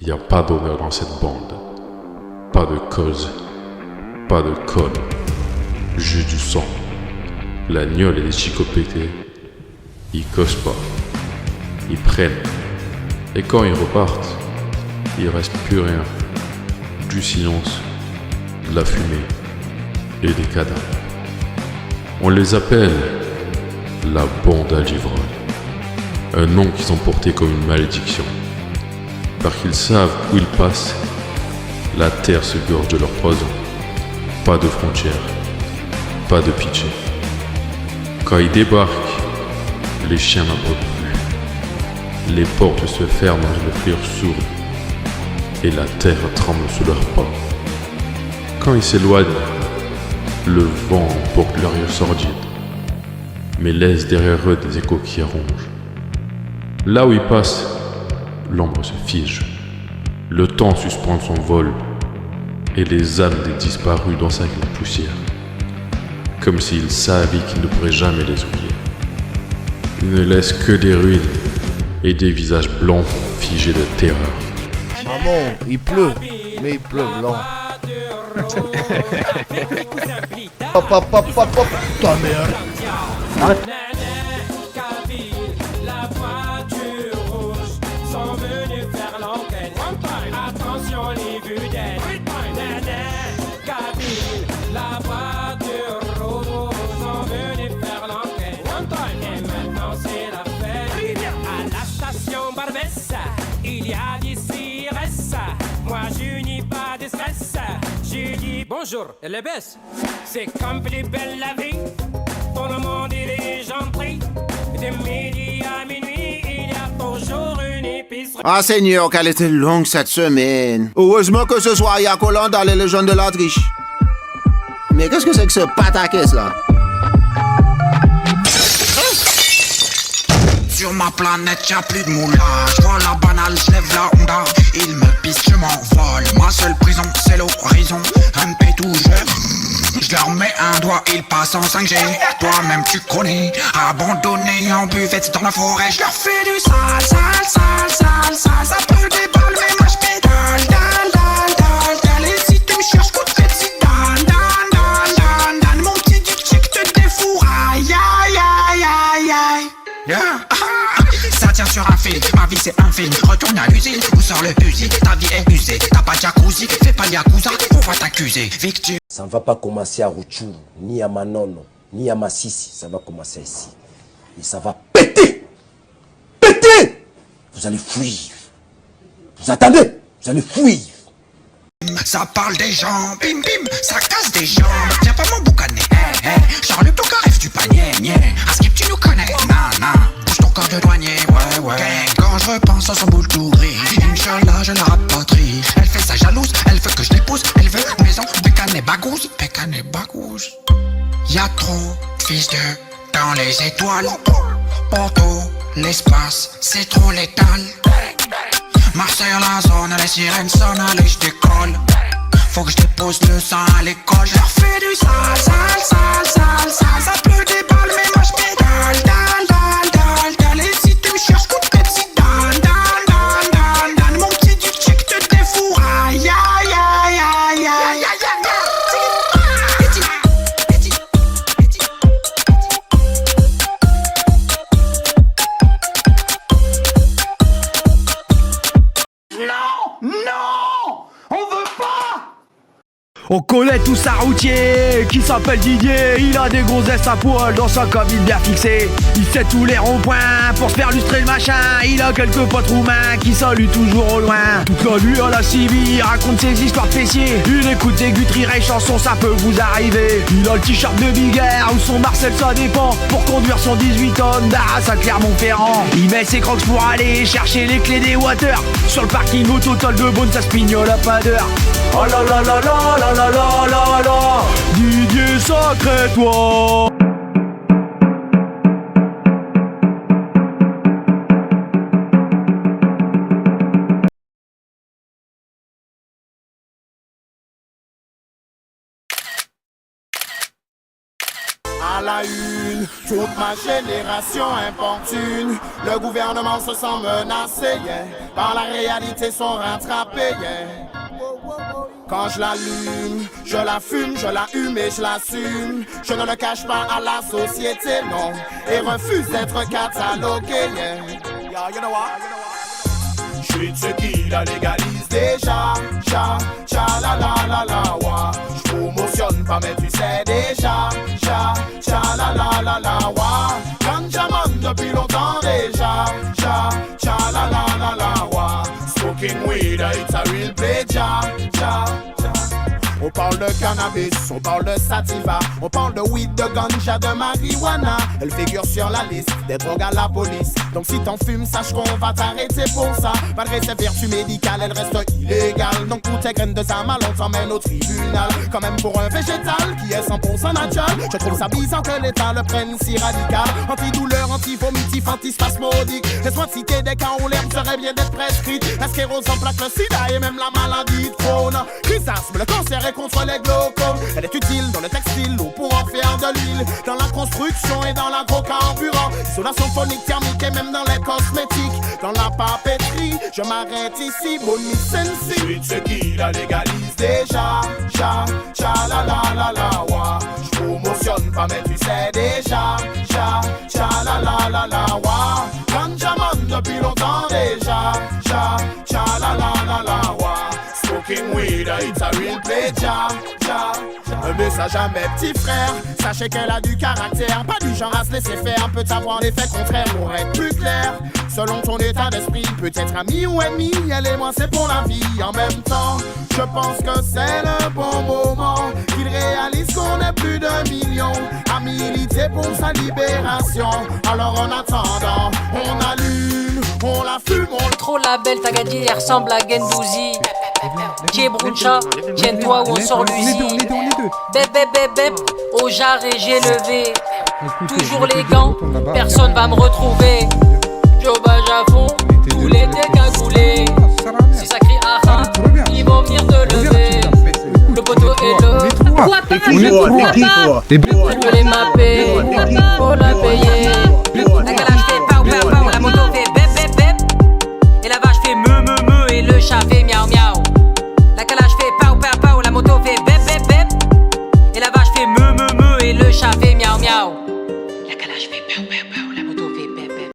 Y a pas d'honneur dans cette bande. Pas de cause. Pas de code. Juste du sang. La gnôle et les chicots pétés. Ils causent pas. Ils prennent. Et quand ils repartent, il reste plus rien. Du silence, de la fumée et des cadavres. On les appelle la bande à l'ivrogne. Un nom qu'ils ont porté comme une malédiction. Parce qu'ils savent où ils passent, la terre se gorge de leur poison. Pas de frontières, pas de pitié. Quand ils débarquent, les chiens n'aboient plus. Les portes se ferment dans une frayeur sourde et la terre tremble sous leurs pas. Quand ils s'éloignent, le vent emporte leur rire sordide, mais laisse derrière eux des échos qui rongent. Là où ils passent, l'ombre se fige, le temps suspend son vol, et les âmes des disparus d'enseignent la poussière, comme s'ils savaient qu'ils ne pourraient jamais les oublier. Ils ne laissent que des ruines et des visages blancs figés de terreur. Maman, il pleut, mais il pleut blanc. Hop, hop, hop, hop, hop, ta merde. Arrête. Attention les vedettes, Kabyle, la voiture rose, sont venus faire l'enquête. Et maintenant c'est la fête. À la station Barbès, il y a des CRS. Moi je n'ai pas de stress. Je dis bonjour, les baisse. C'est comme plus belle la vie. Tout le monde est gentil. De midi à minuit, il y a toujours une épicerie. Ah Seigneur, qu'elle était longue cette semaine. Heureusement que ce soir il y a Collant dans les légendes de l'Autriche. Mais qu'est-ce que c'est que ce pataquès là? Sur ma planète y'a plus de moulage. Je vois la banale, je lève la Honda. Il me pisse, je m'envole. Ma seule prison c'est l'horizon. MP tout je leur mets un doigt, ils passent en 5G. Toi-même tu connais. Abandonné en buvette dans la forêt. Je leur fais du sale, sale, sale, sale, sale. Ça peut des balles mais moi je pédale. Dal, dal, dal, dal. Et si tu me cherches, coup de tête, si dan, dan, dan, dan, dan. Mon petit du chic te défouraille. Aïe, aïe, aïe, aïe. Yeah. Ça tient sur un fil, ma vie c'est un film. Retourne à l'usine, où sort le fusil. Ta vie est usée, t'as pas de jacuzzi. Fais pas le yakuza, on va t'accuser. Victime. Ça ne va pas commencer à Rutshuru, ni à Manono, ni à Massissi. Ça va commencer ici. Et ça va péter. Péter. Vous allez fuir. Vous attendez? Vous allez fuir. Ça parle des gens, bim bim, ça casse des jambes. Viens pas mon boucaner, hey, hey. Charles ton cas rêve du panier, niais. À ce que tu nous connais, nan, bouge ton corps de douanier, ouais, ouais. Quand je repense à son boule tout gris, Inch'Allah, je la rapatrie. Elle fait sa jalouse, elle veut que je l'épouse. Elle veut une maison, pécan et bagouze, pécan et bagouze. Y'a trop de fils de dans les étoiles. Porto, l'espace, c'est trop létal. Marseille la zone, les sirènes sonnent, allez je décolle. Faut que je dépose le sang à l'école. Je leur fais du sale, sale, sale, sale, sale. Ça pleut des balles mais moi je pédale. Dal, dal, dal, dal. Et si tu me cherches, coup de tête, si dan, dan, dan, dan, dan. Mon petit du chic te défouraille. Aïe, aïe, aïe, aïe, aïe, aïe. On connaît tous un routier qui s'appelle Didier. Il a des grosses ailes à poil dans sa cabine bien fixée. Il fait tous les ronds-points pour se faire lustrer le machin. Il a quelques potes roumains qui saluent toujours au loin. Toute la nuit à la civile, il raconte ses histoires de fessiers. Il écoute des guitries et chansons, ça peut vous arriver. Il a le t-shirt de Big Air ou son Marcel, ça dépend. Pour conduire son 18 tonnes d'Arras à Clermont-Ferrand. Il met ses crocs pour aller chercher les clés des water. Sur le parking au total de bonne, ça se pignole à pas d'heure. Oh là là là là là là là là là, Didier sacré toi. À la une. Toute ma génération importune, le gouvernement se sent menacé, yeah. Par la réalité sont rattrapés, yeah. Quand je l'allume, je la fume, je la hume et je l'assume. Je ne le cache pas à la société, non, et refuse d'être catalogué, yeah. Yeah, you know what? Je suis de ceux qui la légalise déjà, cha, cha, la la la la, wa. Je promotionne pas mais tu sais déjà, cha, cha, la la la la, wa. Ganjaman depuis longtemps déjà, cha, cha, la la la la, wa. Smoking weed, it's a real pleasure, cha, cha. On parle de cannabis, on parle de sativa, on parle de weed, de ganja, de marijuana. Elle figure sur la liste des drogues à la police. Donc si t'en fumes, sache qu'on va t'arrêter pour ça. Malgré ses vertus médicales, elle reste illégale. Donc pour tes graines de samal, on t'emmène au tribunal. Quand même pour un végétal qui est 100% naturel, je trouve ça bizarre que l'État le prenne si radical. Antidouleur, antivomitif, antispasmodique. Laisse-moi te citer des cas où l'herbe serait bien d'être prescrite. La sclérose en plaque, le sida et même la maladie de Crohn. Chrysasme, le cancer et contre les glaucomes. Elle est utile dans le textile ou pour en faire de l'huile, dans la construction et dans l'agrocarburant, isolation phonique, thermique et même dans les cosmétiques. Dans la papeterie, je m'arrête ici, Bonnie Sensi. Je suis de ceux qui la légalise déjà, cha, cha, la la la la, wa. Je promotionne pas mais tu sais déjà, cha, cha, la la la la, wa. Ganjaman depuis longtemps déjà, cha, cha, la la la la, wa. Smoking weed, it's a real pleasure, ja. Un message à mes petits frères, sachez qu'elle a du caractère, pas du genre à se laisser faire, peut avoir l'effet contraire pour être plus clair. Selon ton état d'esprit, peut-être ami ou ennemi, elle et moi c'est pour la vie. En même temps, je pense que c'est le bon moment, qu'il réalise qu'on est plus de millions à militer pour sa libération. Alors en attendant, on allume, on la fume, on... Trop la belle, ta gadji, elle ressemble à Gendouzi. Kiebroucha, tiens-toi ou on sort l'usine. Bébé, bébé, au jarret j'ai levé. Toujours les gants, personne va me retrouver. Jobage à fond, tous les décagoulés. Si ça crie aha, ils vont venir te lever. Le poteau est là. Quoi pas, je crois pas. Je peux les mapper, faut la payer.